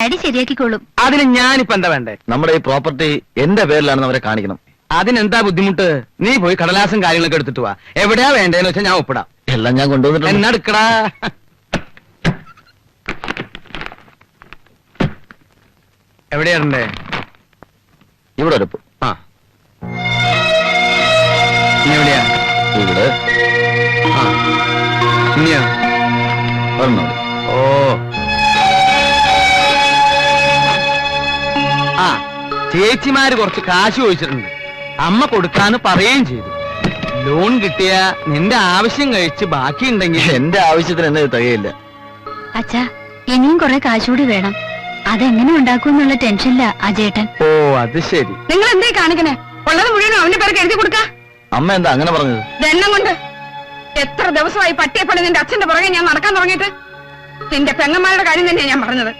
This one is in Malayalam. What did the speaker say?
ഡാഡി ശരിയാക്കിക്കോളും. അതിന് ഞാനിപ്പോ എന്താ വേണ്ടേ? നമ്മുടെ ഈ പ്രോപ്പർട്ടി എന്റെ പേരിലാണെന്ന് അവരെ കാണിക്കണം. അതിനെന്താ ബുദ്ധിമുട്ട്? നീ പോയി കടലാസും കാര്യങ്ങളൊക്കെ എടുത്തിട്ട് വാ. എവിടെയാ വേണ്ടേന്ന് വെച്ചാൽ ഞാൻ ഒപ്പിടാം. എല്ലാം ഞാൻ കൊണ്ടുവന്നിട്ടുണ്ട്. എന്നാ എടുക്കടാ. എവിടെയാണ്ടേ? ഇവിടെ ഒരു ആ, ഇനി എവിടെയാ? ഇവിടെ ആ, ഇനിയോ? ഒരെണ്ണം. ഓ, ആ, ചേച്ചിമാര് കുറച്ച് കാശ് ചോദിച്ചിട്ടുണ്ട്. അമ്മ കൊടുക്കാന്ന് പറയുകയും ചെയ്തു. ലോൺ കിട്ടിയ നിന്റെ ആവശ്യം കഴിച്ച് ബാക്കിയുണ്ടെങ്കിൽ. എന്റെ ആവശ്യത്തിന് എന്നെ ഇത് തികയില്ല. അച്ഛാ, ഇനിയും കുറെ കാശുകൂടി വേണം. അതെങ്ങനെ ഉണ്ടാക്കുമെന്നുള്ള ടെൻഷനില്ല അജേട്ടൻ. ഓ, അത് ശരി. നിങ്ങൾ എന്തേ കാണിക്കണേ? ഉള്ളത് മുഴുവനും അവന്റെ പേർക്ക് എഴുതി കൊടുക്ക. അമ്മ എന്താ അങ്ങനെ പറഞ്ഞത്? എണ്ണം കൊണ്ട് എത്ര ദിവസമായി പട്ടിയെപ്പള്ളി നിന്റെ അച്ഛന്റെ പുറകെ ഞാൻ നടക്കാൻ തുടങ്ങിയിട്ട്. നിന്റെ പെങ്ങന്മാരുടെ കാര്യം തന്നെയാ ഞാൻ പറഞ്ഞത്.